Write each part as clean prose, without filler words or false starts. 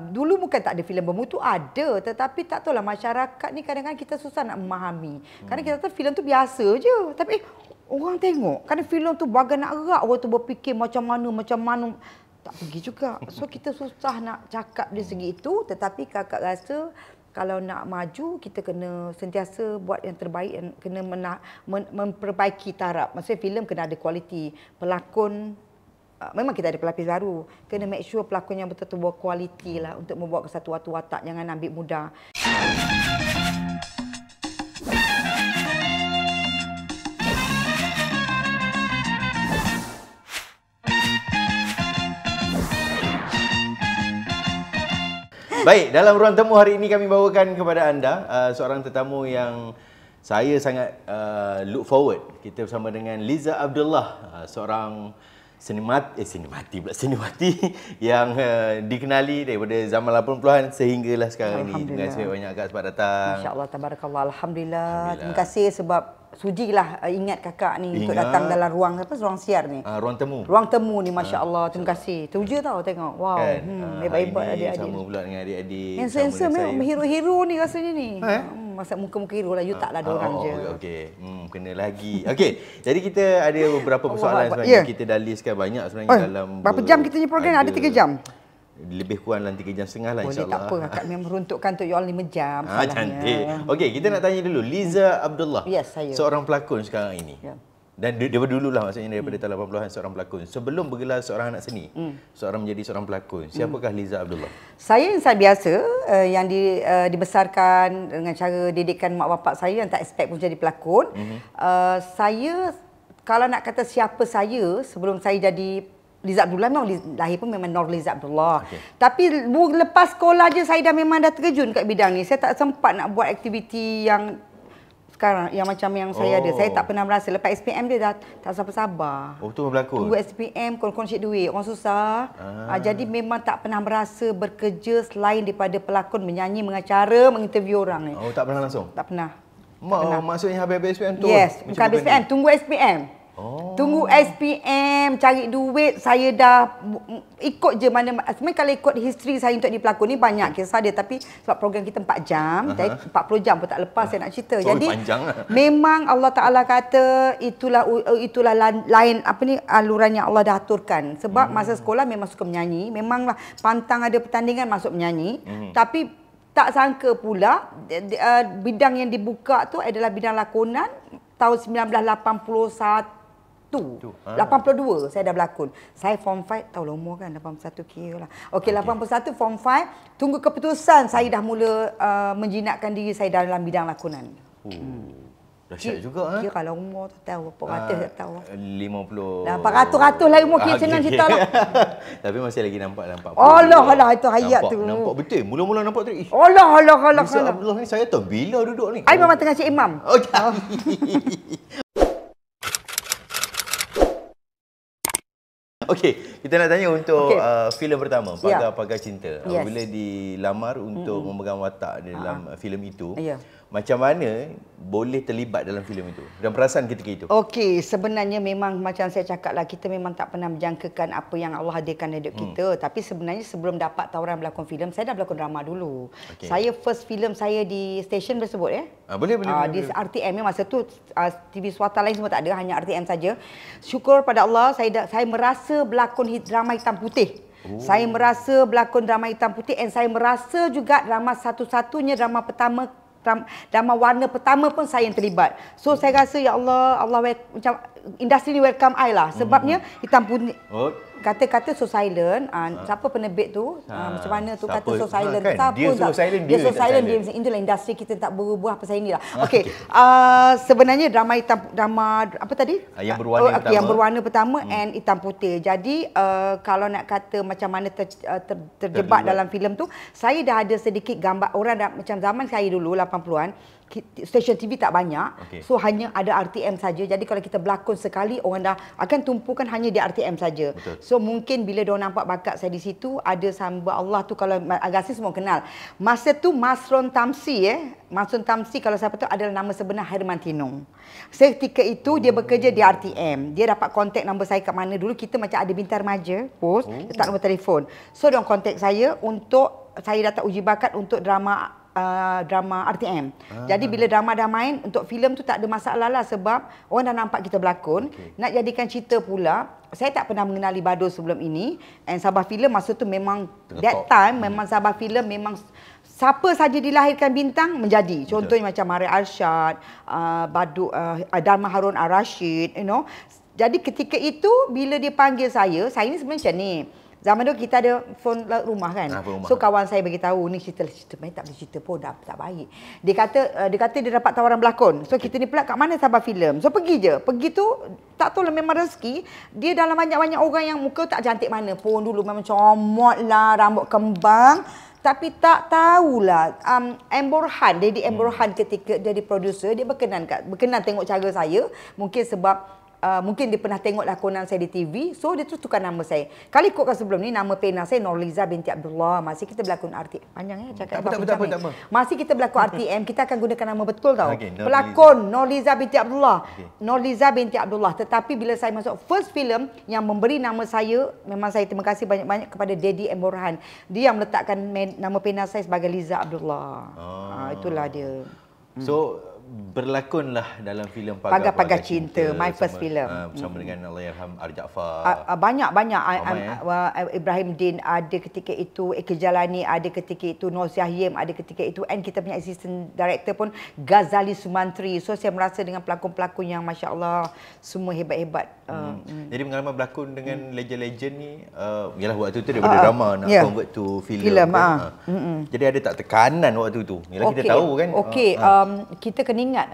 dulu bukan tak ada filem bermutu, ada, tetapi tak tahulah masyarakat ni kadang-kadang kita susah nak memahami. Kadang kita tahu filem tu biasa je, tapi orang tengok, kadang filem tu bagai nak erat, orang tu berfikir macam mana, tak pergi juga. So kita susah nak cakap dari segi itu, tetapi kakak rasa kalau nak maju, kita kena sentiasa buat yang terbaik, kena memperbaiki taraf. Maksudnya filem kena ada kualiti, pelakon. Memang kita ada pelapis baru. Kena make sure pelakon yang betul-betul berkualiti lah untuk membawa ke satu watak. Jangan ambil mudah. Baik, dalam ruang temu hari ini kami bawakan kepada anda seorang tetamu yang saya sangat look forward. Kita bersama dengan Liza Abdullah, seorang seniwati yang dikenali daripada zaman 80-an sehinggalah sekarang ini. Terima kasih banyak Kak sebab datang. InsyaAllah, tabarakallah. Alhamdulillah. Terima kasih sebab sudilah ingat kakak ni untuk datang dalam ruang siar ni. Ruang temu. Ruang temu ni, masya-Allah. Terima kasih. Teruja tau tengok. Wow. Kan? Hebat-hebat adik-adik. Sama pula dengan adik-adik. Handsome hero-hero ni rasanya ni. Masa muka-muka hero lah, you taklah ada orang je. Okey. Kena lagi. Okey. Jadi kita ada beberapa persoalan sebenarnya kita dah listkan banyak sebenarnya dalam berapa jam kita punya program? Ada 3 jam. Lebih kurang dalam 3 jam setengah lah, insyaAllah. Boleh, tak apa. Kakak memang meruntukkan untuk you all 5 jam. Cantik. Okey, kita nak tanya dulu. Liza Abdullah. Yes, saya. Seorang pelakon sekarang ini. Dan daripada dulu lah, maksudnya daripada tahun 80-an seorang pelakon. Sebelum bergelar seorang anak seni, seorang menjadi seorang pelakon. Siapakah Liza Abdullah? Saya insan biasa yang dibesarkan dengan cara didikan mak bapak saya yang tak expect pun jadi pelakon. Saya, kalau nak kata siapa saya sebelum saya jadi Liza Abdullah, memang lahir pun memang Nur Liza Abdullah. Tapi lepas sekolah je saya memang dah terjun kat bidang ni. Saya tak sempat nak buat aktiviti yang sekarang, yang macam yang saya ada. Saya tak pernah merasa. Lepas SPM dia dah tak sabar-sabar. Tu berlakon? Tunggu SPM, kon-kon syek duit. Orang susah. Jadi memang tak pernah merasa bekerja selain daripada pelakon, menyanyi, mengacara, menginterview orang ni. Tak pernah langsung? Tak pernah. Maksudnya habis SPM tu? Yes, bukan habis SPM. Tunggu SPM. Tunggu SPM, cari duit, saya dah ikut je mana. Sebenarnya kalau ikut history saya untuk di pelakon ni banyak kisah dia, tapi sebab program kita 4 jam, 40 jam pun tak lepas saya nak cerita. Jadi memang Allah Taala kata itulah lain aluran yang Allah dah aturkan. Sebab masa sekolah memang suka menyanyi, memanglah pantang ada pertandingan masuk menyanyi, tapi tak sangka pula bidang yang dibuka tu adalah bidang lakonan. Tahun 1981 82 saya dah berlakon. Saya form 5, tahu lah umur kan, 81 kira lah. Okey, 81 form 5, tunggu keputusan saya dah mula menjinakkan diri saya dalam bidang lakonan. Dahsyat juga. Kira kalau umur tu tahu berapa ratus tak tahu. 50. 400 lah umur kira senang cerita lah. Tapi masih lagi nampak. Allah itu hayat tu. Nampak betul. Mula-mula nampak tu. Allah. Liza Abdullah ni saya tahu bila duduk ni. Ai memang tengah Cik Imam. Okey, kita nak tanya untuk filem pertama, Pagar Cinta. Bila dilamar untuk memegang watak dalam filem itu, macam mana boleh terlibat dalam filem itu? Dan perasaan ketika itu? Okey, sebenarnya memang macam saya cakap lah, kita memang tak pernah menjangkakan apa yang Allah hadirkan hidup kita. Tapi sebenarnya sebelum dapat tawaran berlakon filem, saya dah berlakon drama dulu. Saya first filem saya di stesen boleh sebut ya? Boleh. Di RTM masa tu TV swasta lain semua tak ada, hanya RTM saja. Syukur pada Allah, saya merasa berlakon drama hitam putih. Saya merasa berlakon drama hitam putih, dan saya merasa juga drama satu-satunya drama pertama, drama warna pertama pun saya yang terlibat. So saya rasa ya Allah macam industri ni welcome I lah. Sebabnya hitam putih. Kata-kata So Silent, siapa penerbit tu, macam mana tu kata So Silent, kan? Dia So Silent, dia So Silent, dia itulah industri kita tak berbuah pasal inilah. Okey, sebenarnya drama apa tadi? Yang berwarna pertama. Yang berwarna pertama and hitam putih. Jadi kalau nak kata macam mana terjebak dalam filem tu, saya dah ada sedikit gambar orang macam zaman saya dulu 80-an. stesen TV tak banyak. So hanya ada RTM saja. Jadi kalau kita berlakon sekali, orang dah akan tumpukan hanya di RTM saja. So mungkin bila diorang nampak bakat saya di situ, ada samba Allah tu, kalau Agassi semua kenal. Masa tu Masron Tamsi Masron Tamsi kalau siapa tahu adalah nama sebenar Hermantino. Ketika itu dia bekerja di RTM. Dia dapat kontak nombor saya kat mana dulu, kita macam ada bintang remaja, post, letak nombor telefon. So diorang kontak saya untuk saya datang uji bakat untuk drama RTM. Jadi bila drama dah main, untuk filem tu tak ada masalah lah, sebab orang dah nampak kita berlakon. Nak jadikan cerita pula, saya tak pernah mengenali Badul sebelum ini. And Sabah Filem masa tu memang that time memang Sabah Filem memang siapa saja dilahirkan bintang menjadi. Contohnya macam Maria Arsyad, Badul, Dharma Harun Ar-Rashid, Jadi ketika itu bila dia panggil saya ni sebenarnya macam ni. Zaman tu kita ada phone rumah kan. So kawan saya bagi tahu ni cerita main tak boleh cerita pun dah tak baik. Dia kata dia dapat tawaran berlakon. So kita ni pula kat mana Sabah Filem. So pergi je. Pergi tu tak tahu lah, memang rezeki. Dia dalam banyak-banyak orang yang muka tak cantik mana pun dulu, memang comot lah, rambut kembang. Tapi tak tahulah Emborhan, Daddy Emborhan ketika jadi producer, dia berkenan tengok cara saya. Mungkin sebab mungkin dia pernah tengok lakonan saya di TV, so dia terus tukar nama saya. Kalau ikutkan sebelum ni, nama pena saya Nurliza binti Abdullah. Masih kita berlakon RTM. Panjang cakap apa. Masih kita berlakon RTM, kita akan gunakan nama betul tau. Pelakon Nurliza binti Abdullah. Nurliza binti Abdullah. Tetapi bila saya masuk first film yang memberi nama saya, memang saya terima kasih banyak-banyak kepada Daddy Emborhan. Dia yang meletakkan nama pena saya sebagai Liza Abdullah. Itulah dia. So berlakonlah dalam filem Pagar-Pagar Cinta, my first film. Bersama dengan Allahyarham Ar Jaafar. Banyak. Ibrahim Din ada ketika itu, Eka Jalani ada ketika itu, Nur Syahyim ada ketika itu, and kita punya assistant director pun Ghazali Sumantri. So saya merasa dengan pelakon-pelakon yang Masya Allah semua hebat-hebat. Jadi pengalaman berlakon dengan legend-legend ni, yalah waktu tu daripada drama nak convert to filem kan. Jadi ada tak tekanan waktu tu? Yalah kita tahu kan. Kita kena ingat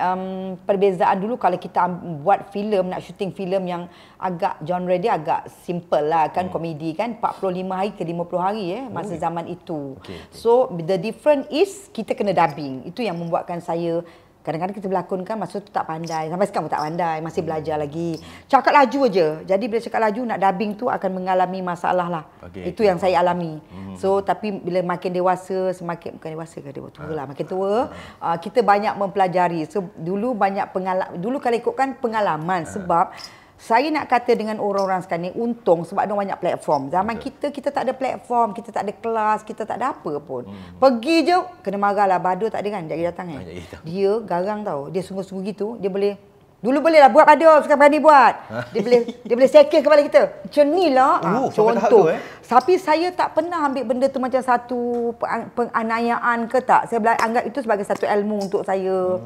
perbezaan dulu kalau kita buat filem, nak syuting filem yang agak genre dia agak simple lah kan, komedi kan, 45 hari ke 50 hari masa zaman itu. So the difference is kita kena dubbing. Itu yang membuatkan saya kadang-kadang kita berlakon kan masa tu tak pandai. Sampai sekarang pun tak pandai, masih belajar lagi. Cakap laju aje. Jadi bila cakap laju nak dubbing tu akan mengalami masalah lah. Itu yang saya alami. So tapi bila makin dewasa, semakin bukan dewasa ke dia tua lah, makin tua, kita banyak mempelajari. So dulu banyak dulu kalau ikutkan pengalaman, sebab saya nak kata dengan orang-orang sekarang ni untung sebab ada banyak platform. Zaman kita tak ada platform, kita tak ada kelas, kita tak ada apa pun. Pergi je kena marah lah. Badul tak ada kan, jadi datang dia garang tau. Dia sungguh-sungguh gitu, dia boleh dulu boleh lah buat Badul, sekarang berani buat. Dia boleh sekir kepala kita. Macam ni lah. Contoh. Tapi saya tak pernah ambil benda tu macam satu penganiayaan ke tak. Saya anggap itu sebagai satu ilmu untuk saya.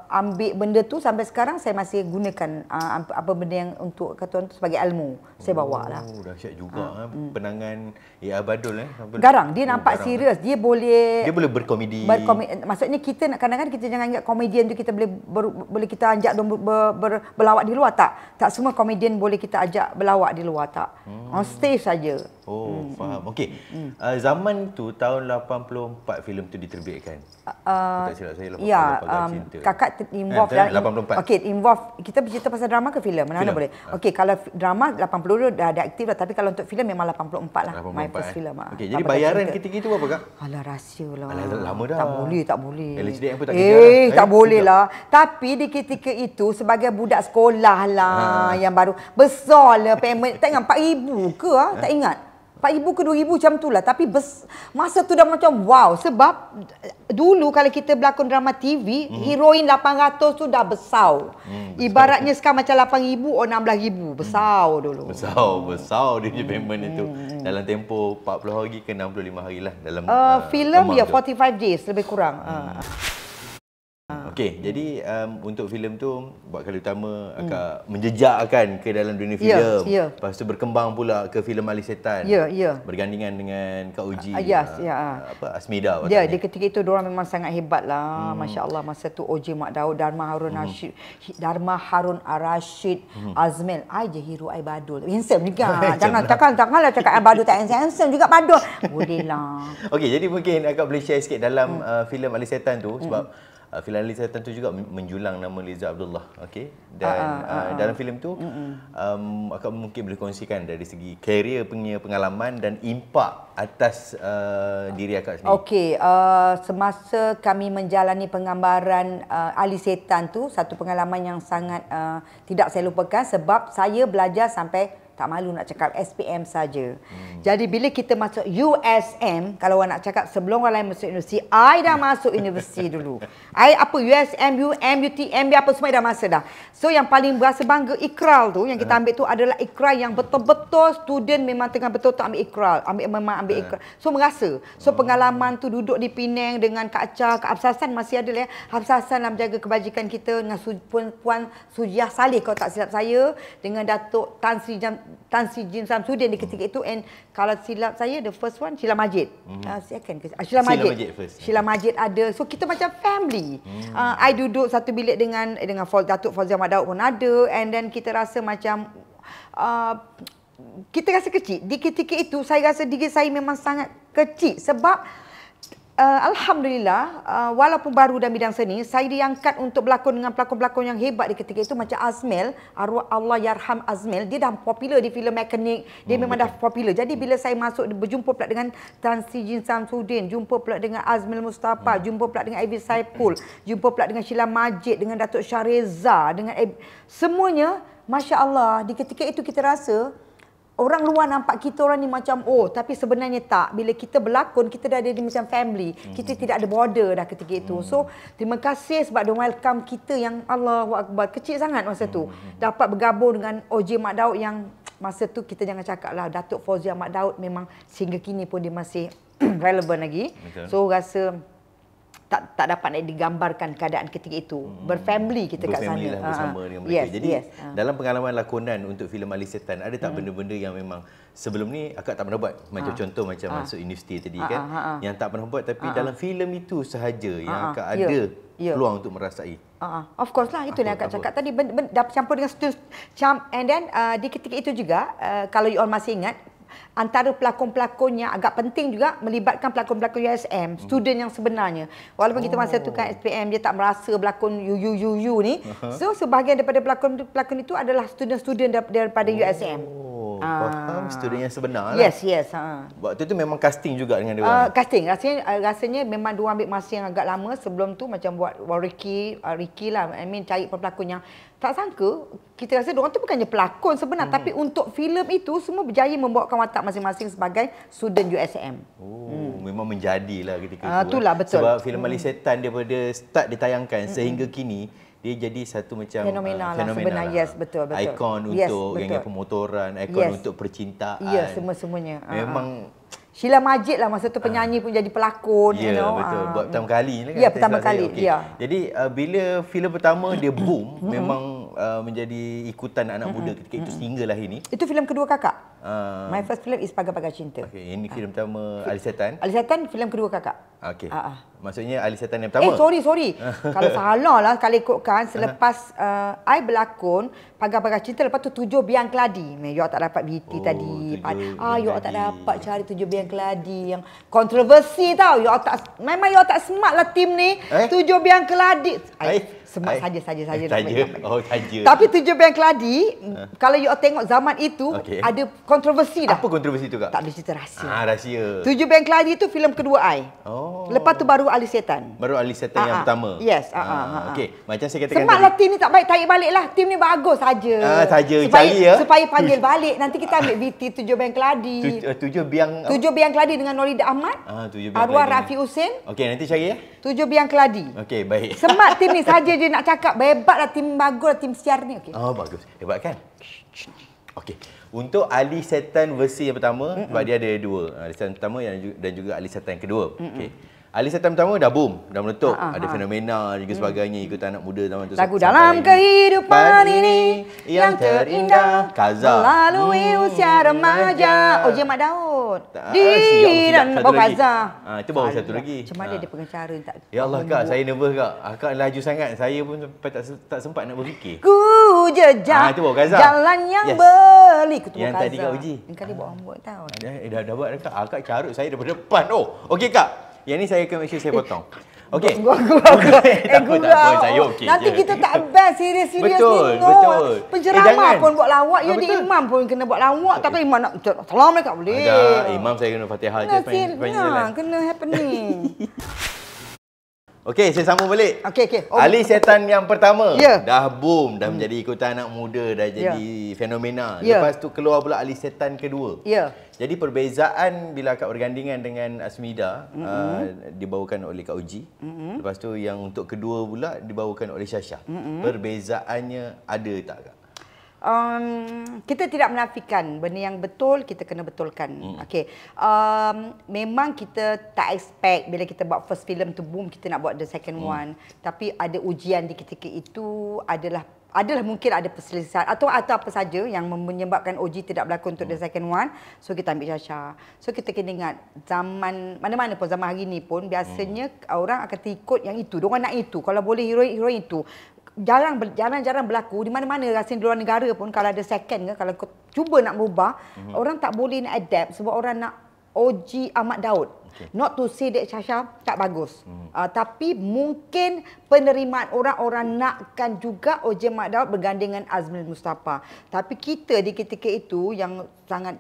Ambil benda tu sampai sekarang saya masih gunakan apa benda yang untuk kata tu sebagai ilmu. Saya bawa lah. Dahsyat juga penangan Badul garang, dia nampak serius. Dia boleh berkomedi. Maksudnya kita kadang-kadang kita jangan ingat komedian tu kita boleh kita ajak berlawak di luar, tak semua komedian boleh kita ajak berlawak di luar, tak. On stage saja. Faham. Okey. Zaman tu tahun 84 filem tu diterbitkan. Tak silap saya 84 Cinta. Kakak involve dalam 84. Okey, involve. Kita bercerita pasal drama ke filem? Mana boleh? Okey, kalau drama 80 dah ada aktif lah, tapi kalau untuk filem memang 84 lah. 84, my first filem. Okey, jadi bayaran ketika itu berapa Kak? Alah, rahsia lah. Alah, lama dah. Tak boleh. LHDN pun tak kira. Tak boleh lah. Tapi di ketika itu sebagai budak sekolah lah yang baru besar lah payment. Tak ingat 4,000 ke tak ingat. 4,000 ke 2,000 macam tu lah. Tapi masa tu dah macam wow. Sebab dulu kalau kita berlakon drama TV, heroin 800 tu dah besar. Ibaratnya sekarang macam 8,000 or 16,000. Besar dulu. Besar dia punya payment itu. Dalam tempoh 40 hari ke 65 hari lah. Dalam filem ya 45 days lebih kurang. Okey, jadi untuk filem tu buat kali utama agak menjejakkan ke dalam dunia filem. Lepas tu berkembang pula ke filem Ali Setan. Bergandingan dengan Kak Uji. Asmida. Dia ketika itu diorang memang sangat hebat lah. Masya-Allah masa tu OJ Mak Daud, Dharma Harun Ar-Rashid, Azmil. Ai je hero ai Badul. Handsome juga. Janganlah cakap Badul tak handsome juga Badul. Boleh lah. Okey, jadi mungkin agak boleh share sikit dalam filem Ali Setan tu sebab filem Ali Setan tu juga menjulang nama Liza Abdullah. Okey. Dan dalam filem tu akak mungkin boleh kongsikan dari segi karier punya pengalaman dan impak atas diri akak sendiri. Okey, semasa kami menjalani penggambaran Ali Setan tu, satu pengalaman yang sangat tidak saya lupakan sebab saya belajar sampai tak malu nak cakap SPM saja. Jadi bila kita masuk USM, kalau orang nak cakap sebelum orang lain masuk universiti, I dah masuk universiti dulu. I apa USM, UM, UTM, apa semua dah masuk dah. So yang paling berasa bangga ikral tu yang kita ambil tu adalah ikral yang betul-betul student memang tengah betul-betul ambil ikral, ambil ikral. So merasa. So pengalaman tu duduk di Penang dengan Kak Cha, Kak Hafsasan masih ada lah. Hafsasan lah menjaga kebajikan kita dengan Puan Sujiah Saleh kalau tak silap saya, dengan Datuk Tan Sri Jin Samsudin di ketika itu, and kalau silap saya the first one Sheila Majid. Second ke Sheila Majid. Sheila Majid ada. So kita macam family. I duduk satu bilik dengan Datuk Fauziah Mat Daud pun ada, and then kita rasa macam kita rasa kecil. Di ketika itu saya rasa diri saya memang sangat kecil sebab Alhamdulillah, walaupun baru dalam bidang seni, saya diangkat untuk berlakon dengan pelakon-pelakon yang hebat di ketika itu macam Azmil, arwah Allah yarham Azmil, dia dah popular di filem Mekanik, dia memang dah popular. Jadi bila saya masuk berjumpa pula dengan Tan Sri Jin Samsudin, jumpa pula dengan Azmil Mustafa, jumpa pula dengan Abi Saipul, jumpa pula dengan Sheila Majid, dengan Datuk Syareza, dengan semuanya, Masya Allah, di ketika itu kita rasa orang luar nampak kita orang ni macam tapi sebenarnya tak. Bila kita berlakon, kita dah ada di macam family. Kita tidak ada border dah ketika itu. So, terima kasih sebab dia welcome kita yang Allahu Akbar. Kecil sangat masa tu. Dapat bergabung dengan OJ Mat Daud yang masa tu kita jangan cakap lah. Datuk Fauziah Mat Daud memang sehingga kini pun dia masih relevan lagi. Betul. So, rasa tak dapat nak digambarkan keadaan ketika itu. Berfamily kita kat sana. Lah bersama dengan mereka. Jadi dalam pengalaman lakonan untuk filem Ali Setan, ada tak benda-benda yang memang sebelum ni akak tak pernah buat? Macam contoh macam masuk universiti tadi kan, yang tak pernah buat, tapi dalam filem itu sahaja yang akak ada peluang untuk merasai. Of course lah, itu yang akak cakap tadi, dah campur dengan student. And then di ketika itu juga, kalau you all masih ingat, antara pelakon-pelakon yang agak penting juga melibatkan pelakon-pelakon USM, student yang sebenarnya. Walaupun kita masa tu kan SPM, dia tak merasa berlakon you ni. So sebahagian daripada pelakon itu adalah student-student daripada USM. Faham, student yang sebenar lah. Yes. Waktu tu memang casting juga dengan dia orang. Casting, rasanya memang dia ambil masa yang agak lama sebelum tu, macam buat Ricky lah, I mean cari pelakon yang tak sangka. Kita rasa diorang tu bukannya pelakon sebenar, tapi untuk filem itu semua berjaya membawakan watak masing-masing sebagai student USM. Memang menjadilah ketika itu. Itulah betul. Sebab filem Ali Setan daripada start ditayangkan sehingga kini, dia jadi satu macam fenomena lah sebenarnya. Yes, betul. Ikon untuk geng-geng pemotoran, ikon untuk percintaan. Ya, semua-semuanya. Memang Sheila Majid lah masa tu penyanyi pun jadi pelakon. Betul. Buat pertama kali lah kan. Ya, pertama kali. Jadi bila filem pertama dia boom, memang menjadi ikutan anak muda ketika itu sehinggalah ini. Itu filem kedua kakak. My first film is Pagar-Pagar Cinta. Ini filem pertama Ali Setan. Ali Setan filem kedua kakak. Maksudnya Ali Setan yang pertama. Sorry. Kalau salah lah kalau ikutkan, selepas I berlakon Pagar-Pagar Cinta, lepas tu Tujuh Biang Keladi. You tak dapat BT tadi. You tak dapat cari Tujuh Biang Keladi yang kontroversi tau. Memang you tak smart lah tim ni. Tujuh Biang Keladi. Smart saja. Tapi Tujuh Biang Keladi, kalau you tengok zaman itu, ada kontroversi dah. Apa kontroversi tu, Kak? Tak boleh cerita rahsia. Rahsia. Tujuh Biang Keladi itu filem kedua I. Lepas tu baru Ali Setan. Baru Ali Setan yang pertama. Yes. Okey, macam saya katakan Sematlah tim ni tak baik, tarik balik lah. Tim ni bagus saja. Cari ya. Supaya panggil balik. Nanti kita ambil VT Tujuh Biang Keladi. Tujuh Biang Keladi dengan Norida Ahmad. Arwah Rafi Husin. Okey, nanti cari ya. Tujuh Biang Keladi. Okey, baik. Semat tim ni saja je nak cakap. Hebatlah tim, baguslah tim siar ni. Bagus. Hebat kan? Okey. Untuk Ali Setan versi yang pertama, sebab dia ada dua. Ali Setan pertama dan juga Ali Setan yang kedua. Okey. Ali Setan pertama dah boom, dah meletup. Ada fenomena juga sebagainya, ikut anak muda zaman tu. Lagu dalam kehidupan ini yang terindah Kaza. Melalui usia remaja. OJ Mat Daud. Dan Bob Kaza. Itu baru satu lagi. Macam mana dia pengacara? Ya Allah, Kak, saya nervous, Kak. Akak laju sangat. Saya pun sampai tak sempat nak berfikir. Ku jejak jalan yang belik. Yang tadi Kak uji. Yang tadi buat rambut tau. Dah buat, Kak. Akak carut saya daripada depan. Okey, Kak. Yang ni saya akan make sure saya potong. Okey. Gurau. Saya okey. Nanti kita tak best serius-serius ni. Betul. Penceramah pun buat lawak. Jadi imam pun kena buat lawak. Takkan imam nak Assalamualaikum boleh. Imam saya kena Fatihah je sepanjang jalan. Kena happening. Okey, saya sambung balik. Okey. Ali Setan yang pertama dah boom, dah menjadi ikutan anak muda, dah jadi fenomena. Lepas tu keluar pula Ali Setan kedua. Jadi perbezaan bila akak bergandingan dengan Asmida dibawakan oleh Kak Uji. Lepas tu yang untuk kedua pula dibawakan oleh Syasha. Perbezaannya ada tak Kak? Kita tidak menafikan benda yang betul kita kena betulkan. Okey. Memang kita tak expect bila kita buat first film tu boom kita nak buat the second one. Tapi ada ujian di ketika itu adalah mungkin ada perselisihan atau apa saja yang menyebabkan OG tidak berlakon untuk the second one. So kita ambil Syasha. So kita kena ingat zaman mana-mana pun zaman hari ni pun biasanya orang akan terikut yang itu. Diorang nak itu. Kalau boleh heroin itu. Jarang berlaku di mana-mana rasanya di luar negara pun kalau ada second ke kalau cuba nak berubah orang tak boleh nak adapt sebab orang nak OG Ahmad Daud. Not to say that Syasha tak bagus. Tapi mungkin penerimaan orang nakkan juga OG Ahmad Daud berganding dengan Azmil Mustafa. Tapi kita di ketika itu yang sangat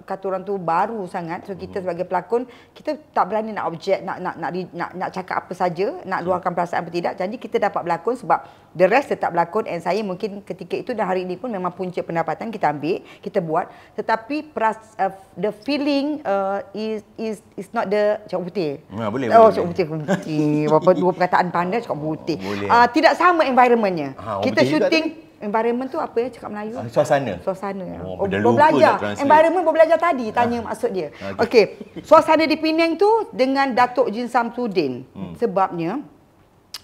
kata orang tu baru sangat. So kita sebagai pelakon kita tak berani nak objek nak cakap apa saja, nak luahkan perasaan apa tidak. Jadi kita dapat berlakon sebab the rest tetap berlakon and saya mungkin ketika itu dan hari ini pun memang punca pendapatan kita ambil, kita buat. Tetapi the feeling is not the cakap putih. Boleh. Cakap putih. Berapa dua perkataan pandai cakap putih. Tidak sama environmentnya. Kita shooting environment tu apa ya cakap Melayu? Suasana. Berbelajar. Environment berbelajar tadi tanya maksud dia. Okey. Suasana di Penang tu dengan Datuk Jin Samsudin. Sebabnya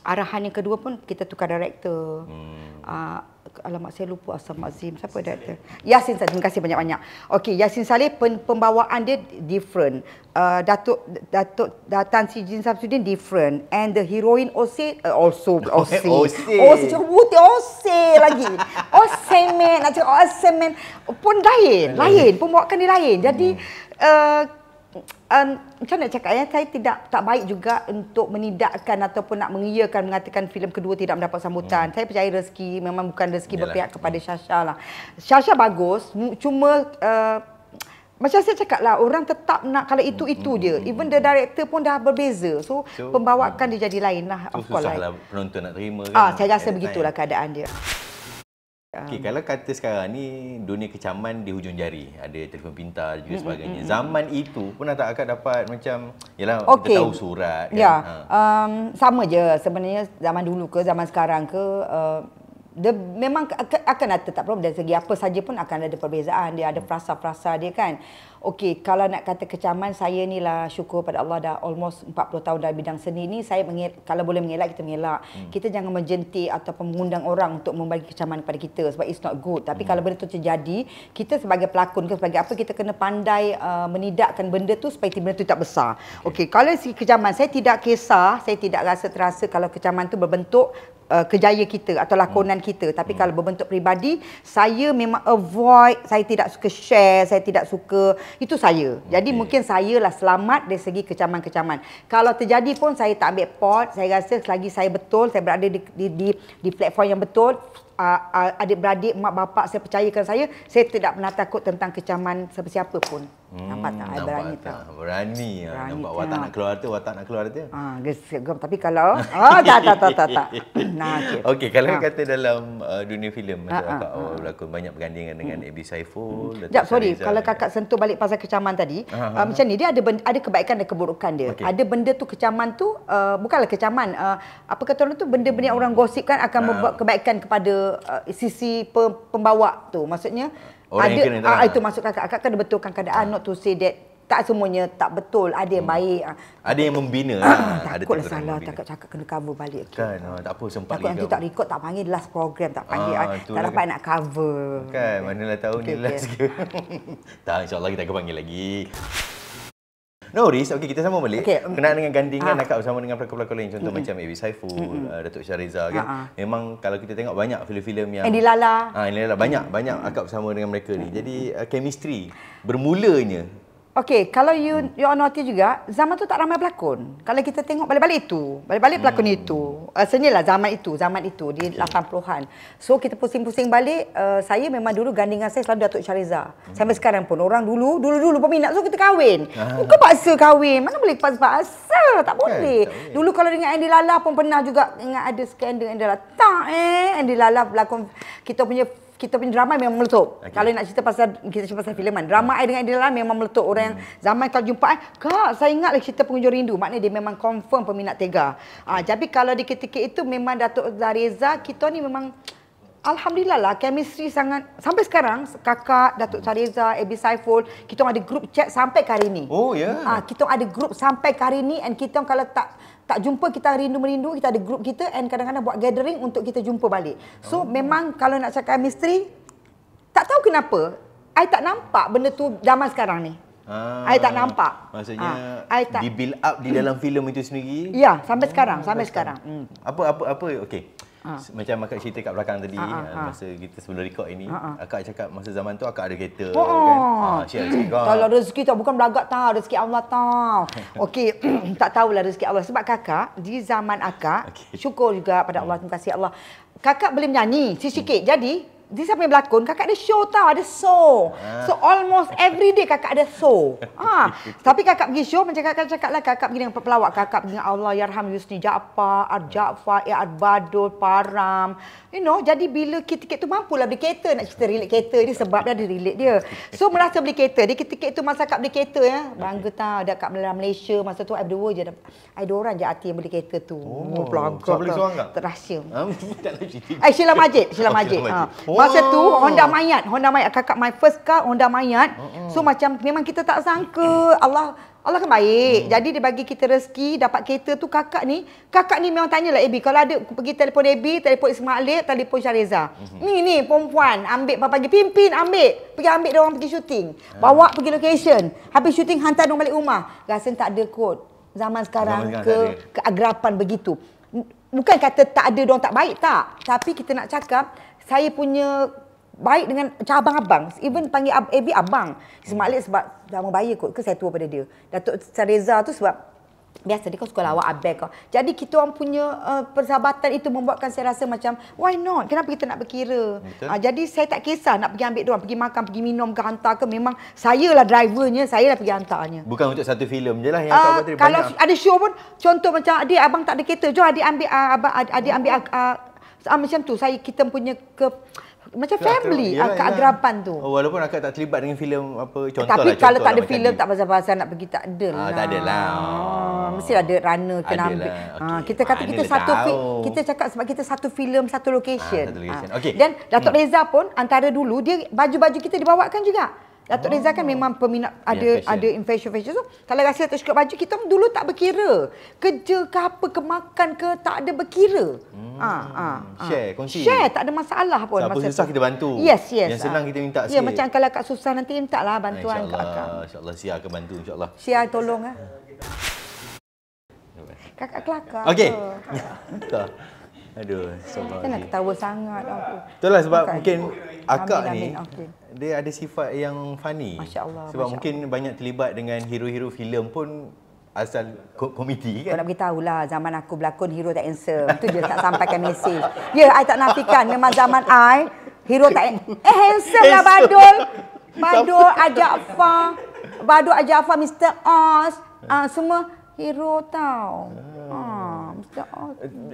arahan yang kedua pun kita tukar director. Alamak saya lupa Asam Azim. Siapa director? Yasin Saleh. Terima kasih banyak-banyak. Okey, Yasin Saleh pembawaan dia different. Datuk Tan Sri Jin Samsudin different. And the heroine Ose lagi. Osemen. Nak cakap Osemen pun lain. Pembawakan dia lain. Jadi macam nak cakap ya, saya tak baik juga untuk menidakkan ataupun nak mengiyakan mengatakan filem kedua tidak mendapat sambutan. Saya percaya rezeki memang bukan rezeki berpihak kepada Syasha lah. Syasha bagus, cuma macam saya cakap lah, orang tetap nak kalau itu dia. Even the director pun dah berbeza. So pembawakan dia jadi lain lah. Susah lah penonton nak terima kan. Saya rasa begitulah keadaan dia. Okey, kalau kata sekarang ni dunia kecaman di hujung jari, ada telefon pintar juga sebagainya. Zaman itu pun akak dapat macam yalah kita tahu surat kan. Sama je sebenarnya zaman dulu ke zaman sekarang ke dia memang akan ada tetap problem dari segi apa saja pun akan ada perbezaan. Dia ada frasa-frasa dia kan. Okey, kalau nak kata kecaman, saya ni lah syukur pada Allah dah almost 40 tahun dalam bidang seni ni. Saya kalau boleh mengelak, kita mengelak. Kita jangan menjentik ataupun mengundang orang untuk membagi kecaman kepada kita sebab it's not good. Tapi kalau benda tu terjadi, kita sebagai pelakon ke sebagai apa, kita kena pandai menidakkan benda tu supaya benda tu tak besar. Okey, kalau segi kecaman, saya tidak kisah, saya tidak rasa terasa kalau kecaman tu berbentuk kejaya kita atau lakonan kita. Tapi kalau berbentuk peribadi, saya memang avoid, saya tidak suka share, saya tidak suka, itu saya. Jadi mungkin saya lah selamat dari segi kecaman-kecaman. Kalau terjadi pun saya tak ambil pot. Saya rasa selagi saya betul, saya berada di platform yang betul, adik-beradik, mak bapak saya percayakan saya tidak pernah takut tentang kecaman siapa-siapa pun. Nampak tak? Berani tak? Berani. Nampak watak nak keluar tu. Geram. Tapi kalau tak. Okey, kalau kata dalam dunia filem macam kakak berlakon banyak bergandingan dengan Abi Saiful. Sorry, kalau kakak sentuh balik pasal kecaman tadi, macam ni dia ada kebaikan dan keburukan dia. Ada benda tu kecaman tu bukanlah kecaman. Apa kata orang tu, benda-benda yang orang gosipkan akan membuat kebaikan kepada sisi pembawa tu. Maksudnya orang ada itu maksud kakak kena betulkan keadaan, not to say that tak semuanya tak betul, ada yang baik. Ada yang membina. Takutlah salah, cakap kena cover balik. Kan, tak apa sempat takut nanti tak record, tak panggil last program, tak panggil, tak dapat nak cover. Kan, manalah tahu ni last ke. Tak, insyaAllah kita akan panggil lagi. No worries. Okey, kita sambung balik. Kenaan dengan gandingan akak bersama dengan pelakon-pelakon lain. Contoh macam Abi Saiful, Datuk Syahriza kan. Memang kalau kita tengok banyak filem-filem yang Andi Lala. Banyak akak bersama dengan mereka ni. Jadi chemistry bermulanya Okey, kalau you all notice juga, zaman tu tak ramai pelakon. Kalau kita tengok balik-balik pelakon itu. Senyalah zaman itu di 80-an. So kita pusing-pusing balik, saya memang dulu gandingan saya selalu Datuk Syahriza. Sampai sekarang pun orang dulu peminat, so kita kahwin. Bukan paksa kahwin. Mana boleh paksa? Tak boleh. Dulu kalau dengan Andy Lala pun pernah juga ingat ada skandal Andy Lala. Andy Lala pelakon kita punya drama memang meletup. Kalau nak cerita pasal filman, drama I dengan Adila memang meletup. Orang yang zaman kalau jumpa Kak, saya ingatlah cerita Pengunjung Rindu. Maknanya dia memang confirm peminat tega. Jadi kalau di ketika itu memang Datuk Zahriza, kita ni memang alhamdulillah lah chemistry sangat sampai sekarang. Kakak Datuk Zahriza, Abi Saiful, kita ada group chat sampai ke hari ni. Oh ya. Yeah. Kita ada group sampai ke hari ni, and kita kalau tak jumpa, kita rindu-merindu, kita ada grup kita, and kadang-kadang buat gathering untuk kita jumpa balik. So memang kalau nak cakap chemistry, tak tahu kenapa I tak nampak benda tu zaman sekarang ni. I tak nampak. Maksudnya di build up di dalam filem itu sendiri. Ya, sampai sekarang. Apa okey. Macam akak cerita kat belakang tadi, masa kita sebelum record ini, akak cakap masa zaman tu akak ada kereta kan. Share sikit kau. Kalau rezeki tu bukan belagak tau, rezeki Allah tau. Okey, tak tahulah rezeki Allah. Sebab kakak di zaman akak, syukur juga pada Allah, terima kasih Allah. Kakak boleh menyanyi sikit. Jadi dia siapa yang berlakon, kakak ada show tau, ada show. So almost every day kakak ada show. Tapi kakak pergi show, macam kakak cakap lah, kakak pergi dengan pelawak, kakak pergi dengan Allah Yarham Yusni Jaafar, Ar-Jaafar, Badul, Param. You know, jadi bila tiket tu mampulah beli kereta, nak cerita relate kereta dia sebab dia ada relate dia. So merasa beli kereta, dia ketika itu masa kakak beli kereta ya, bangga tau, ada kat Malaysia masa tu I berdua je, I dua orang je artis yang beli kereta tu. Pelagak. So beli seorang tak? Terahsia. Sheila Majid. Masa tu Honda Mayat kakak my first car Honda Mayat. So macam memang kita tak sangka Allah kan baik. Jadi dia bagi kita rezeki dapat kereta tu. Kakak ni memang tanyalah Abi, kalau ada pergi telefon Abi, telefon Ismail, telefon Syahriza. Ni perempuan ambil pagi pergi ambil dia orang pergi syuting. Bawa pergi location. Habis syuting hantar dia balik rumah. Rasa tak ada kot. Zaman sekarang keagrapan begitu. Bukan kata tak ada dia orang tak baik, tak. Tapi kita nak cakap saya punya baik dengan macam abang-abang. Even panggil Abi abang. Ismail sebab sama bahaya kot. Ke saya tua pada dia. Datuk Syahriza tu sebab biasa dia kau suka lawak abang kau. Jadi kita orang punya persahabatan itu membuatkan saya rasa macam why not? Kenapa kita nak berkira? Jadi saya tak kisah nak pergi ambil dia orang, pergi makan, pergi minum ke hantar ke, memang saya lah drivernya, saya lah pergi hantarnya. Bukan untuk satu filem je lah yang kau buat tadi. Kalau ada show pun, contoh macam adik abang tak ada kereta, jom adik ambil macam tu. Kita punya macam family, keagrapan tu. Walaupun akak tak terlibat dengan filem apa, contoh tapi lah. Kalau tak ada filem, tak pasal-pasal nak pergi, tak ada lah. Tak ada lah. Mesti ada runner kena ambil. Kita kata kita satu kita cakap sebab kita satu filem, satu location. Dan Datuk Reza pun antara dulu dia baju-baju kita dibawakan juga. Datuk Reza kan memang peminat ada fashion. So kalau rasa tak suka baju, kita dulu tak berkira. Kerja ke apa ke makan ke, tak ada berkira. Kongsi. Share, tak ada masalah pun. Siapa susah kita bantu. Yes. Yang senang kita minta sikit. Ya, macam kalau Kak susah nanti minta lah bantuan kat Kak. InsyaAllah Sia akan bantu insyaAllah. Sia tolong lah. Kakak kelakar. Okey. Aduh, jangan ketawa sangat aku. Itulah sebab mungkin akak ni dia ada sifat yang funny. Masya-Allah. Sebab mungkin banyak terlibat dengan hero-hero filem pun asal komedi kan. Kau nak beritahu lah, zaman aku berlakon hero tak handsome. Itu je tak sampaikan mesej. Ya, I tak nafikan memang zaman I hero tak handsome lah. Badul Jaafar, Mr. Oz, semua hero tau.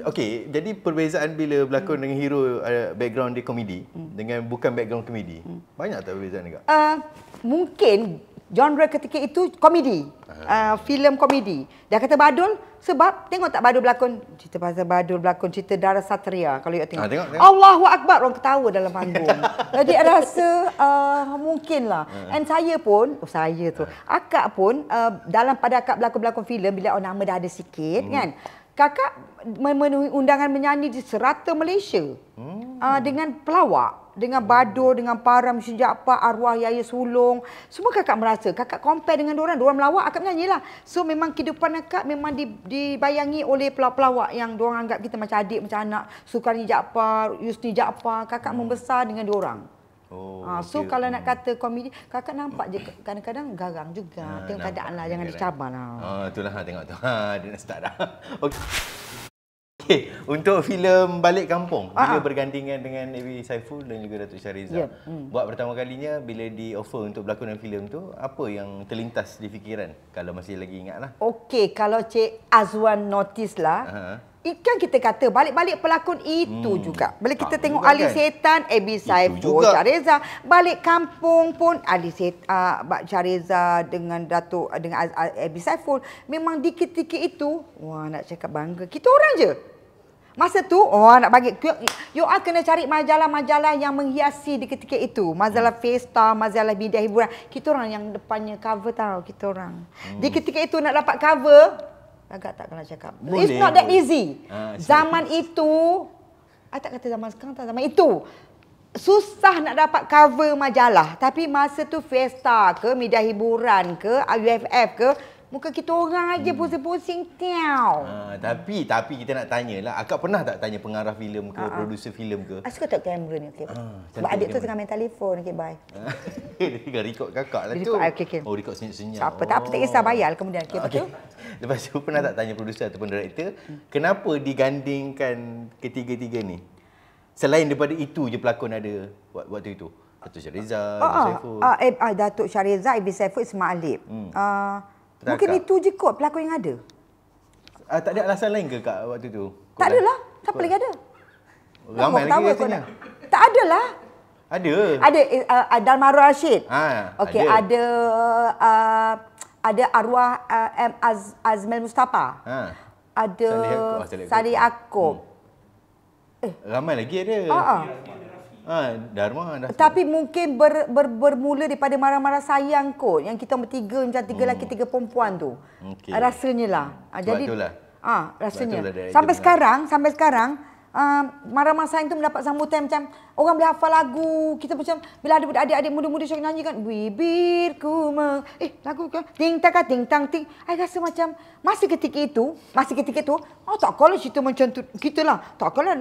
Okey, jadi perbezaan bila berlakon dengan hero background dia komedi dengan bukan background komedi. Banyak tak perbezaan juga? Mungkin genre ketika itu komedi. Filem komedi. Dia kata Badul sebab tengok tak Badul berlakon, cerita pasal Badul berlakon cerita Dara Satria, kalau you tengok. Tengok. Allahu Akbar, orang ketawa dalam panggung. Jadi I rasa mungkinlah. And saya pun, akak pun dalam pada akak berlakon filem, bila nama dah ada sikit kan. Kakak memenuhi undangan menyanyi di serata Malaysia. Dengan pelawak, dengan Badul, dengan Param, Yusni Jaafar, arwah Yaya Sulong. Semua kakak merasa, kakak compare dengan diorang melawak, akak menyanyilah. So memang kehidupan akak memang dibayangi oleh pelawak yang diorang anggap kita macam adik, macam anak. Sukarni Jaafar, Yusni Jaafar, kakak membesar dengan diorang. So kalau nak kata komedi, kakak nampak je kadang-kadang garang juga. Tengok keadaan lah, jangan dicabar lah. Itulah tengok tu. Dia nak start dah. Okey, untuk filem Balik Kampung, bila bergandingan dengan Ebi Saiful dan juga Datuk Shahriza. Buat pertama kalinya bila di offer untuk berlakon dalam filem tu, apa yang terlintas di fikiran kalau masih lagi ingat lah? Okey, kalau Cik Azwan notice lah, kan kita kata balik-balik pelakon itu juga. Bila kita tengok Ali Setan, Ebi Saiful, Shahriza. Balik Kampung pun Ali Setan, Shahriza dengan Datuk dengan Ebi Saiful. Memang di ketika itu, wah nak cakap bangga. Kita orang je. Masa tu, nak bagi, you all kena cari majalah-majalah yang menghiasi di ketika itu. Majalah Festa, majalah media hiburan. Kita orang yang depannya cover tahu, kita orang. Di ketika itu nak dapat cover, agak tak kena cakap. It's not that easy. Zaman itu, I tak kata zaman sekarang, tak zaman itu. Susah nak dapat cover majalah. Tapi masa tu Festa ke, media hiburan ke, UFF ke, muka kita orang aja pusing-pusing tiaw. Tapi kita nak tanyalah, akak pernah tak tanya pengarah filem ke, produser filem ke? Suka tak kamera ni? Okay. Sebab adik tu tengah main telefon. Okay, bye. Dia record kakak lah tu. Okay. Record senyap-senyap. Siapa tak kisah bayar kemudian. Okay, betul? Lepas tu pernah tak tanya produser ataupun director, kenapa digandingkan ketiga-tiga ni? Selain daripada itu je pelakon ada waktu itu. Datuk Shahriza, Ebi Saiful. Datuk Shahriza, Ebi Saiful, Ismail Alip. Mungkin itu je kot pelakon yang ada. Tak ada alasan lain ke Kak waktu tu? Tak adalah. Siapa lagi ada? Ramai lagi katanya. Tak adalah. Ada. Ada Darmarul Rashid. Okey, ada arwah Azmil Mustafa. Ada Salih Yaakob. Ramai lagi ada. Dharma dah. Tapi mungkin bermula daripada Marah-Marah Sayang kot. Yang kita bertiga, macam 3 lelaki 3 perempuan tu. Rasanya lah. Jadi rasanya. Sampai sekarang Marah-Marah Sayang tu mendapat sambutan macam orang boleh hafal lagu. Kita macam bila ada adik-adik muda-muda syok nyanyi kan, bibirku lagu kan ting taka ting tang ting. I rasa macam masa ketika itu tak kalau cerita macam tu gitulah. Tak kalau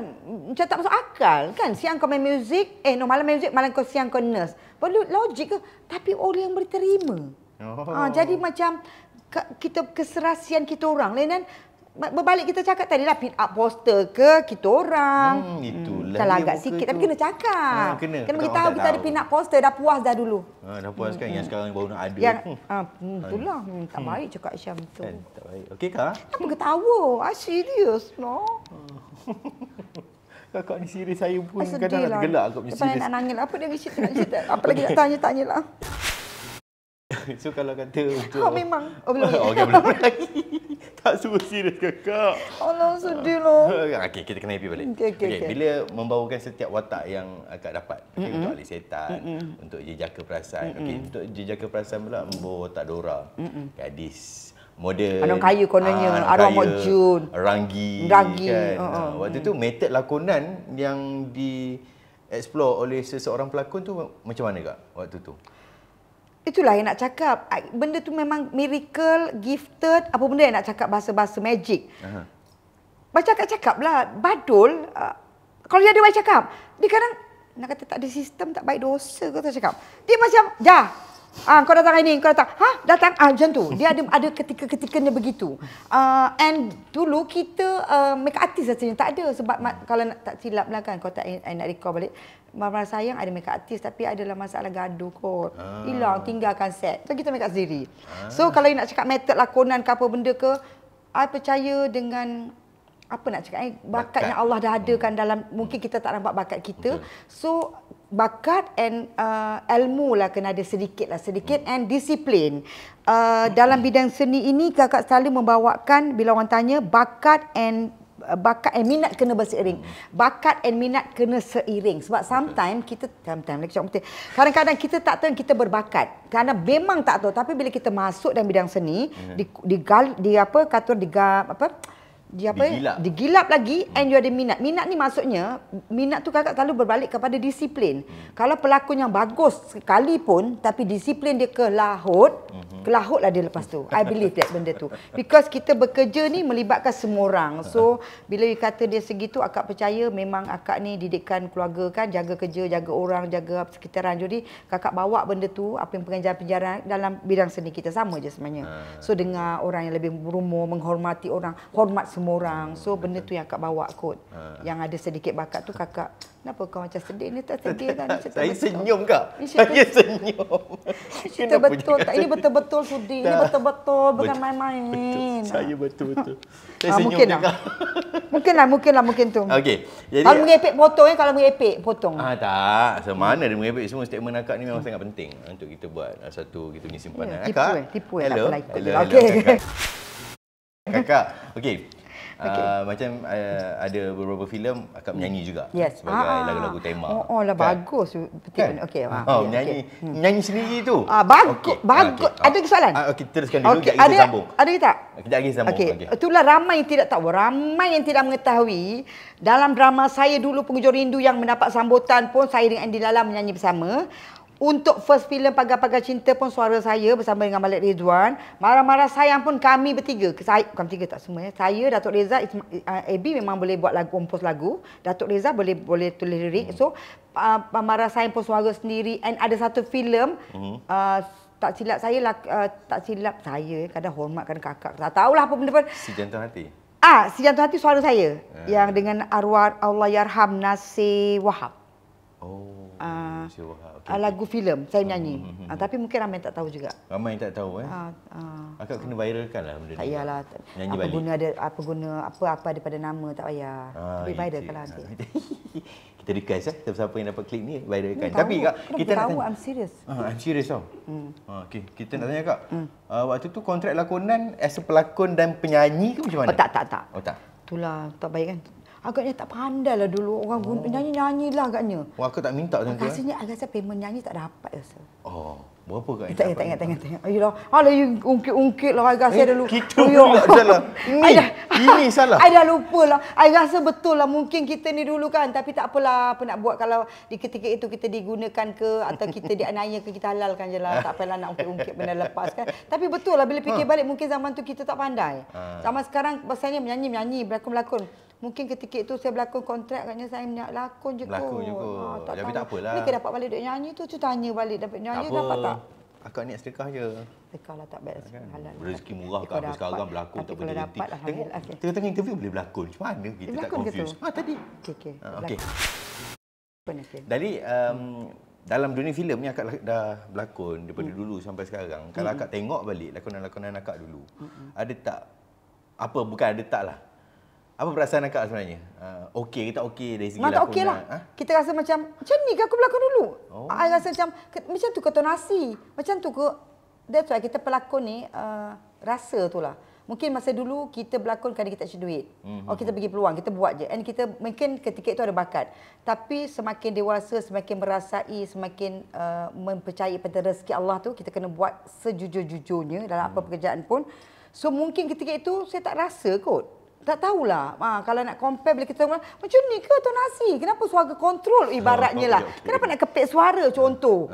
macam tak masuk akal kan. Siang kau main muzik, malam muzik, malam kau siang kau nurse. Perlu logik ke? Tapi orang yang boleh terima. Jadi macam kita keserasian kita orang lain. Berbalik kita cakap tadi lah, pin up poster ke kita orang. Itulah. Kalau agak sikit tapi kena cakap. Kena beritahu kita ada pin up poster, dah puas dah dulu. Dah puas kan yang sekarang baru nak ada. Itulah. Tak baik cakap Syam tu. Tak baik. Okey Kak? Apa ketawa? Serius no. Kakak ni serius, saya pun kadang nak gelak akak punya serius. Nak nangis apa dia cerita. Apa lagi nak tanya-tanyalah. So kalau kata untuk memang. Belum. Okey, belum lagi. Tak suruh serius kakak. Allah sedih loh. Okey, kita kena happy balik. Okey, bila membawakan setiap watak yang akak dapat, untuk Ali Setan, untuk Jejaka Perasaan, untuk Jejaka Perasaan pula membawa watak Dora, gadis model, anak kayu kononnya, arwah Mak Jun, Ranggi kan. Waktu tu metod lakonan yang di explore oleh seseorang pelakon tu macam mana Kak waktu tu? Itulah yang nak cakap. Benda tu memang miracle, gifted, apa benda yang nak cakap bahasa-bahasa magic. Cakap lah. Badul, kalau dia ada baik cakap, dia kadang nak kata tak ada sistem, tak baik dosa kau tak cakap. Dia macam, kau datang hari ni, kau datang. Datang. Macam tu. Dia ada ketika-ketikanya begitu. And dulu kita make artist rasanya tak ada. Sebab kalau nak tak silap lah kan, kau tak nak recall balik. Marah Sayang ada make artist tapi adalah masalah gaduh kot. Hilang, tinggalkan set. So kita make up sendiri. So kalau nak cakap metod lakonan ke apa benda ke, I percaya dengan apa nak cakap, bakat yang Allah dah adakan dalam, mungkin kita tak nampak bakat kita. So bakat and ilmu lah kena ada sedikit and disiplin. Dalam bidang seni ini kakak selalu membawakan bila orang tanya bakat and minat kena berseiring. Bakat and minat kena seiring. Sebab sometimes kita kadang-kadang kita tak tahu kita berbakat. Kerana memang tak tahu, tapi bila kita masuk dalam bidang seni, digilap lagi and you ada minat. Minat ni maksudnya, minat tu kakak selalu berbalik kepada disiplin. Kalau pelakon yang bagus sekalipun tapi disiplin dia kelahutlah dia lepas tu. I believe that benda tu. Because kita bekerja ni melibatkan semua orang. So bila you kata dia segitu, akak percaya memang akak ni didikan keluarga kan, jaga kerja, jaga orang, jaga sekitaran. Jadi kakak bawa benda tu, apa yang pengajaran dalam bidang seni kita sama je sebenarnya. So dengar orang yang lebih berumur, menghormati orang, hormat semua orang. So benda tu yang akak bawa kot. Yang ada sedikit bakat tu kakak. Kenapa kau macam sedih ni? Tak sedih kan? Saya senyum kak. Saya senyum. Cerita betul tak? Ini betul-betul sudi. Ini betul-betul bukan main-main. Saya betul-betul. Saya senyum juga. Mungkin tu. Okey. Jadi kalau mengepek potong kalau mengepek potong. Tak. Semana dia mengepek, semua statement akak ni memang sangat penting untuk kita buat satu kita punya simpanan. Tipu hello. Okey. Kakak, okey. Macam ada beberapa filem akak menyanyi juga sebagai lagu-lagu tema. Lah bagus betul. Okey. Menyanyi sendiri tu. Bagus. Ada soalan? Okey, teruskan dulu kita sambung. Ada tak? Kita lagi sambung. Okey. Itulah ramai yang tidak tahu, ramai yang tidak mengetahui dalam drama saya dulu Pengujur Rindu yang mendapat sambutan pun saya dengan Andy Lala menyanyi bersama. Untuk first filem Pagar-Pagar Cinta pun suara saya bersama dengan Malik Ridwan. Marah-Marah Sayang pun kami bertiga. Bukan bertiga tak semua ya. Saya, Datuk Reza, Abby memang boleh buat lagu, kompos lagu. Datuk Reza boleh tulis lirik. So Marah Sayang pun suara sendiri. And ada satu filem tak silap saya kadang hormat kadang kakak. Tak tahulah apa benda pun. Si Jantung Hati. Si Jantung Hati suara saya. Yang dengan arwah Allahyarham Nasir Wahab. Lagu filem saya menyanyi. Tapi mungkin ramai yang tak tahu juga. Ramai yang tak tahu Akak kena viralkan lah benda ni. Tak payahlah. Nyanyi balik. Apa daripada nama tak payah. Tapi viralkan lah nanti. Kita request siapa yang dapat klip ni viralkan. Tapi kak, kita nak tanya. I'm serious. I'm serious tau. Okey, kita nak tanya kak. Waktu tu kontrak lakonan as a pelakon dan penyanyi ke macam mana? Tak. Oh tak. Itulah tak baik kan. Agaknya tak pandai lah dulu. Orang nyanyi-nyanyi lah agaknya. Aku tak minta macam tu. Rasanya agak payment nyanyi tak dapat rasa. Berapa kak? Tak ingat. Ayolah. Alah you ungkit lah. Saya rasa dulu. Kita pula salah. Ini salah. I dah lupa lah. I rasa betul lah. Mungkin kita ni dulu kan. Tapi tak apalah. Apa nak buat kalau di ketika itu kita digunakan ke. Atau kita dianiaya ke. Kita halalkan je lah. Tak payahlah nak ungkit-ungkit benda lepas kan. Tapi betul lah. Bila fikir balik mungkin zaman tu kita tak pandai. Zaman sekarang bahasanya menyanyi-menyanyi. Berlakon-berlakon. Mungkin ketika itu saya berlakon kontrak katnya saya nak lakon je kot. Lakon je kot. Tapi tak apalah. Ni dapat balik duit nyanyi tu tanya balik dapat nyanyi dapat tak? Akak niat sedekah je. Sedekah lah tak baik halal. Rezeki murah kat habis sekarang berlakon tak boleh berhenti. Tengok tengah-tengah interview boleh berlakon. Macam mana kita tak confuse? Tadi. Okey. Jadi dalam dunia filem ni akak dah berlakon daripada dulu sampai sekarang. Kalau akak tengok balik lakonan-lakonan akak dulu, ada tak bukan ada tak lah. Apa perasaan akak sebenarnya? Okey ke tak okey dari segi lakonan? Tak okey lah. Kita rasa macam ni ke aku berlakon dulu? I rasa macam tu ke tonasi. Macam tu ke. That's why kita pelakon ni rasa tu lah. Mungkin masa dulu kita berlakon kerana kita ada duit. Kita bagi peluang, kita buat je. And kita mungkin ketika itu ada bakat. Tapi semakin dewasa, semakin merasai, semakin mempercayai pada rezeki Allah tu, kita kena buat sejujur-jujurnya dalam apa pekerjaan pun. So mungkin ketika itu saya tak rasa kot. Tak tahulah. Kalau nak compare bila kita macam ni ke tonasi? Kenapa suara kontrol ibaratnya lah. Kenapa nak kepek suara contoh?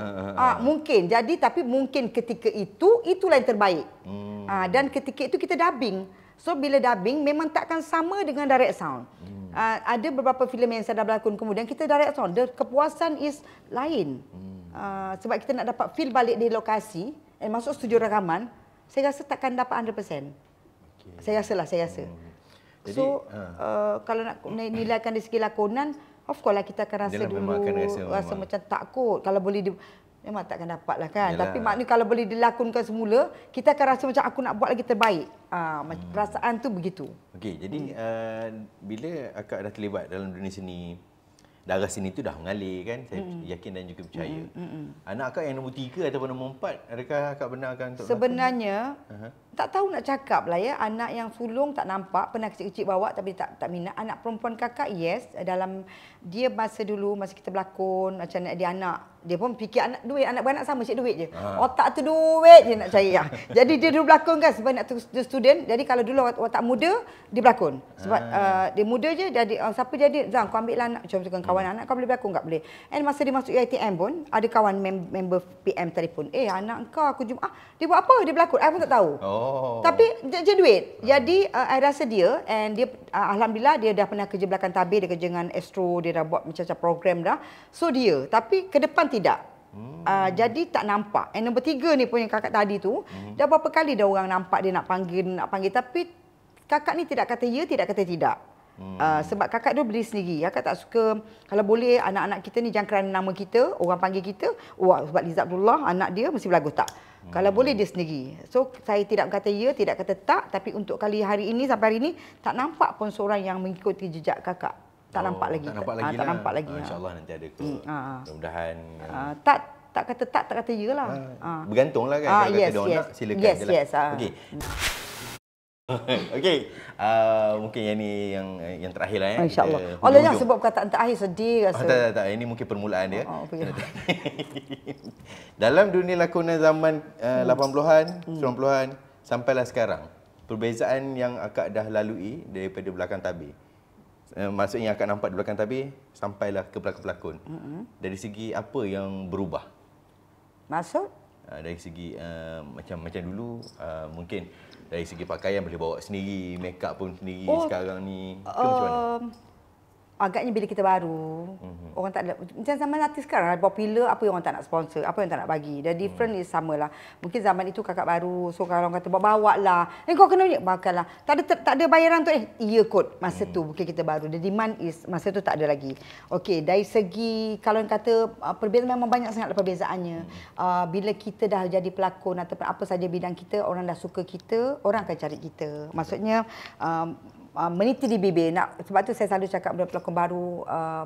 Mungkin. Jadi tapi mungkin ketika itu itulah yang terbaik. Dan ketika itu kita dubbing. So bila dubbing memang takkan sama dengan direct sound. Ada beberapa filem yang saya dah berlakon kemudian kita direct sound. Kepuasan is lain. Sebab kita nak dapat feel balik di lokasi masuk studio rakaman, saya rasa takkan dapat 100%. Saya rasa. So, kalau nak nilaikan dari segi lakonan, of course lah kita akan rasa rasa macam takut. Kalau boleh memang takkan dapat lah kan. Yalah. Tapi maknanya kalau boleh dilakonkan semula, kita akan rasa macam aku nak buat lagi terbaik. Perasaan tu begitu. Okey, jadi bila akak dah terlibat dalam dunia seni, darah seni tu dah mengalir kan, saya yakin dan juga percaya. Anak akak yang nombor 3 ataupun nombor 4, adakah akak benarkan untuk sebenarnya tak tahu nak cakap lah ya. Anak yang sulung tak nampak, pernah kecil-kecil bawa tapi tak minat. Anak perempuan kakak, yes. Dalam dia masa dulu, masa kita berlakon, macam dia anak, dia pun fikir anak duit, anak beranak sama, cik duit je. Otak tu duit je nak cari. Jadi dia dulu berlakon kan sebab nak tu student. Jadi kalau dulu otak muda, dia berlakon. Sebab dia muda je, jadi siapa jadi, Zang, kau ambil lah anak, macam tu kawan anak, kau boleh berlakon tak boleh. And masa dia masuk UiTM pun, ada kawan member PM telefon, anak kau aku jumpa, dia buat apa? Dia berlakon, I pun tak tahu. Tapi je duit. Jadi I rasa dia, and dia alhamdulillah dia dah pernah kerja belakang tabir, dia kerja dengan Astro, dia dah buat macam-macam program dah. So dia, tapi ke depan tidak. Jadi tak nampak. And nombor 3 ni pun yang kakak tadi tu, dah berapa kali dah orang nampak dia nak panggil, tapi kakak ni tidak kata ya, tidak kata tidak. Sebab kakak tu berdiri sendiri. Kakak tak suka, kalau boleh anak-anak kita ni jangan kerana nama kita, orang panggil kita, wah sebab Liza Abdullah anak dia mesti berlagu, tak. Kalau boleh dia sendiri. So saya tidak kata ya, tidak kata tak, tapi untuk kali hari ini sampai hari ini tak nampak pun seorang yang mengikuti jejak kakak. Tak nampak lagi. Tak nampak lagi. InsyaAllah nanti ada kot. Mudah-mudahan. Tak kata tak kata ya lah. Bergantunglah kan. Kalau kata dia orang nak, silakan je lah. Yes. Okey. Okey. Mungkin yang ni yang terakhir lah. InsyaAllah. Allah jangan sebab perkataan terakhir sedih rasa. Tak. Ini mungkin permulaan dia. Dalam dunia lakonan zaman 80-an, 90-an, sampailah sekarang, perbezaan yang akak dah lalui daripada belakang tabir. Maksudnya akak nampak di belakang tabir sampailah ke pelakon-pelakon. Dari segi apa yang berubah? Maksud? Dari segi macam dulu mungkin dari segi pakaian boleh bawa sendiri, make up pun sendiri. Sekarang ni ke macam mana? Agaknya bila kita baru, orang tak ada, macam zaman artis sekarang, popular, apa yang orang tak nak sponsor, apa yang tak nak bagi. Dan different is sama lah. Mungkin zaman itu kakak baru, so kalau orang kata bawa lah, kau kena makan lah. Tak ada bayaran tu, iya kot. Masa tu mungkin kita baru. The demand is, masa tu tak ada lagi. Okey, dari segi, kalau yang kata perbezaan, memang banyak sangat perbezaannya. Bila kita dah jadi pelakon ataupun apa saja bidang kita, orang dah suka kita, orang akan cari kita. Maksudnya, meniti di bibir. Sebab tu saya selalu cakap kepada pelakon baru,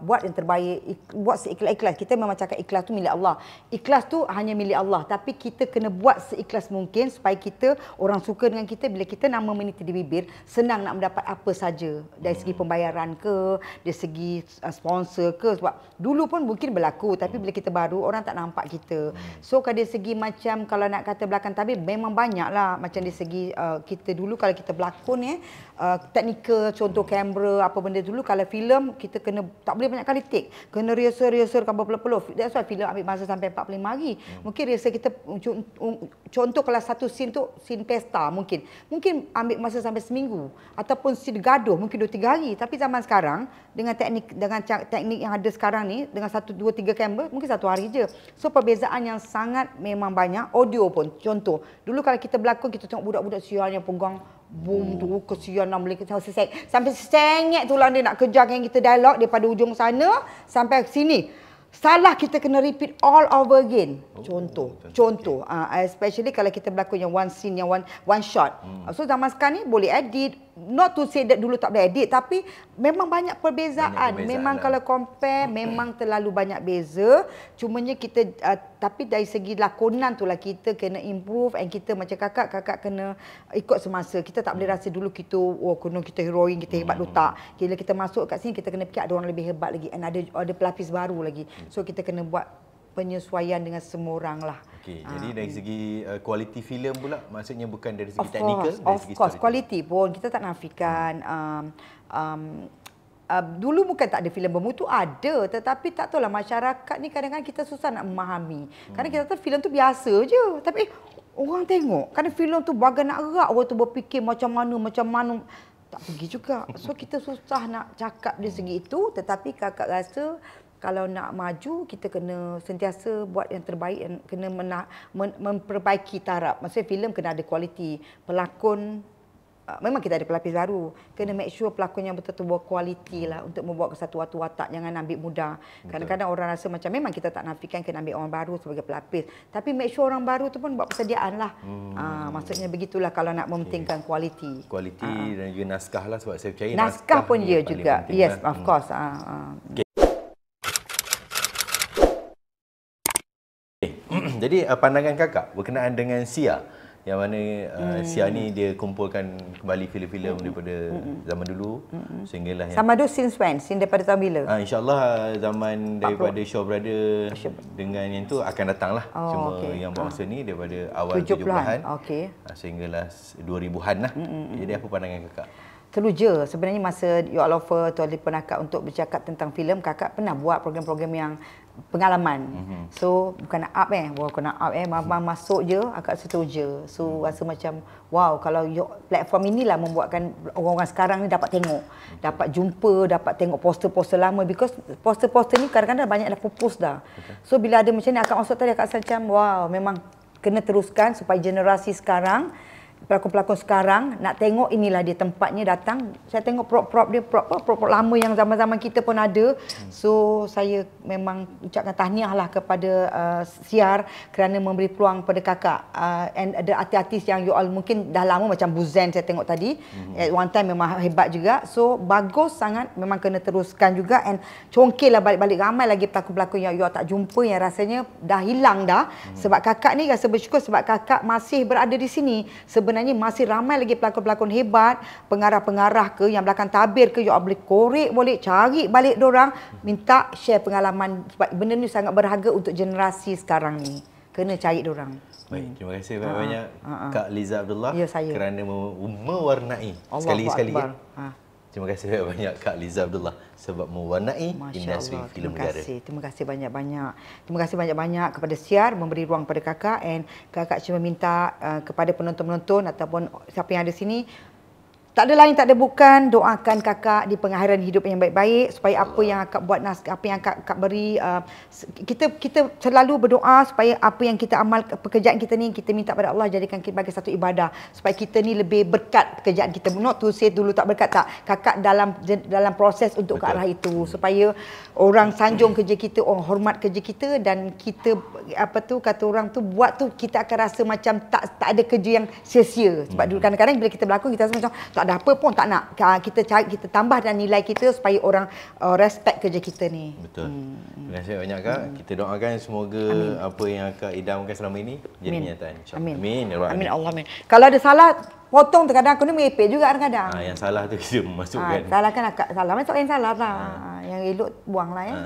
buat yang terbaik, buat seikhlas-ikhlas. Kita memang cakap ikhlas tu milik Allah. Ikhlas tu hanya milik Allah. Tapi kita kena buat seikhlas mungkin supaya kita, orang suka dengan kita, bila kita nama meniti di bibir, senang nak mendapat apa saja. Dari segi pembayaran ke, dari segi sponsor ke. Sebab dulu pun mungkin berlaku, tapi bila kita baru, orang tak nampak kita. So dari segi macam, kalau nak kata belakang tabir, memang banyak lah. Macam dari segi kita dulu, kalau kita berlakon teknik contoh kamera apa benda dulu, kalau filem kita kena tak boleh banyak kali take, kena rehearsal kan berpuluh-puluh. That's why filem ambil masa sampai 45 hari. Mungkin rehearsal kita contoh kalau satu scene tu scene pesta, mungkin ambil masa sampai seminggu, ataupun scene gaduh mungkin 2-3 hari. Tapi zaman sekarang dengan teknik yang ada sekarang ni, dengan 1 2 3 kamera mungkin 1 hari je. So perbezaan yang sangat memang banyak. Audio pun contoh, dulu kalau kita berlakon kita tengok budak-budak sial yang pegang boom tu, kesian nak boleh sampai sengit tulang dia nak kejar yang kita dialog daripada ujung sana sampai sini. Salah kita kena repeat all over again. Contoh. Especially kalau kita berlakon yang one scene, yang one shot. So zaman sekarang ni boleh edit. Not to say that dulu tak boleh edit, tapi memang banyak perbezaan. Memang lah. Kalau compare, memang terlalu banyak beza. Cumanya kita, tapi dari segi lakonan tu lah kita kena improve. And kita macam kakak kena ikut semasa. Kita tak boleh rasa dulu kita, kena kita heroin, kita hebat tu tak. Bila kita masuk kat sini, kita kena fikir ada orang lebih hebat lagi. And ada pelapis baru lagi. So kita kena buat penyesuaian dengan semua orang lah. Okey, jadi dari segi kualiti filem pula, maksudnya bukan dari segi teknikal, dari segi kualiti pun kita tak nafikan. Dulu bukan tak ada filem bermutu, ada, tetapi tak tahulah masyarakat ni kadang-kadang kita susah nak memahami. Kadang kita tahu filem tu biasa je, tapi orang tengok, kadang filem tu bagai nak gerak, orang tu berfikir macam mana tak pergi juga. So kita susah nak cakap dari segi itu, tetapi kakak rasa kalau nak maju, kita kena sentiasa buat yang terbaik, kena memperbaiki taraf. Maksudnya filem kena ada kualiti. Pelakon, memang kita ada pelapis baru. Kena make sure pelakon yang betul-betul berkualiti lah untuk membawa ke satu watak. Jangan ambil mudah. Kadang-kadang orang rasa macam memang kita tak nafikan kena ambil orang baru sebagai pelapis. Tapi make sure orang baru tu pun buat persediaan lah. Maksudnya begitulah kalau nak mementingkan kualiti. Kualiti dan juga naskah lah, sebab saya percaya naskah pun dia juga. Yes, of course. Jadi pandangan kakak berkenaan dengan Sia Yang mana Sia ni dia kumpulkan kembali filem-filem daripada zaman dulu sehinggalah yang Sama ada since when? Since daripada tahun bila? InsyaAllah zaman daripada Shaw Brother dengan yang tu akan datang lah. Cuma yang masa ni daripada awal 70-an sehinggalah 2000-an lah. Jadi apa pandangan kakak? Teruja. Sebenarnya masa You All Over telefon akak untuk bercakap tentang filem, kakak pernah buat program-program yang pengalaman. So bukan nak up bukan nak up mama masuk je akak setuju. So rasa macam wow, kalau platform inilah membuatkan orang-orang sekarang ni dapat tengok, dapat jumpa, dapat tengok poster-poster lama, because poster-poster ni kadang-kadang banyak dah pupus dah. So bila ada macam ni akak masuk tadi akak macam wow, memang kena teruskan supaya generasi sekarang, pelakon-pelakon sekarang nak tengok inilah dia tempatnya datang. Saya tengok prop-prop dia, prop lama yang zaman-zaman kita pun ada. So saya memang ucapkan tahniah lah kepada Siar kerana memberi peluang pada kakak. And ada artis-artis yang you all mungkin dah lama macam Buzen saya tengok tadi. At one time memang hebat juga. So bagus sangat, memang kena teruskan juga. And congkil lah balik-balik, ramai lagi pelakon-pelakon yang you all tak jumpa yang rasanya dah hilang dah. Sebab kakak ni rasa bersyukur sebab kakak masih berada di sini. Sebenarnya masih ramai lagi pelakon-pelakon hebat, pengarah-pengarah ke yang belakang tabir ke, you all boleh korek, boleh cari balik dorang, minta share pengalaman sebab benda ni sangat berharga untuk generasi sekarang ni. Kena cari dorang. Baik, terima kasih banyak Kak Liza Abdullah kerana mewarnai sekali-sekali. Terima kasih banyak Kak Liza Abdullah sebab mewarnai industri filem negara. Terima kasih banyak-banyak. Terima kasih banyak-banyak kepada Siar memberi ruang pada kakak, and kakak cuma minta kepada penonton-penonton ataupun siapa yang ada sini, tak ada lain tak ada bukan, doakan kakak di pengakhiran hidup yang baik-baik supaya apa yang kakak buat, apa yang kakak beri, kita selalu berdoa supaya apa yang kita amal, pekerjaan kita ni kita minta pada Allah jadikan sebagai satu ibadah supaya kita ni lebih berkat pekerjaan kita. Not to say dulu tak berkat, tak. Kakak dalam proses untuk ke arah itu supaya orang sanjung kerja kita, orang hormat kerja kita, dan kita kata orang tu buat tu kita akan rasa macam tak ada kerja yang sia-sia. Sebab dulu kadang-kadang bila kita berlakon kita rasa macam tak ada apa pun, tak nak. Kita cari, kita tambah dan nilai kita supaya orang respect kerja kita ni. Betul. Terima kasih banyak Kak. Kita doakan semoga apa yang Kak idamkan selama ini jadi kenyataan. Amin. Amin. Amin Allah. Amin. Kalau ada salah, potong terkadang aku ni merepek juga kadang-kadang. Yang salah tu kita masukkan. Salah kan akak salah. Masuk yang salah lah. Yang elok buang lah ya.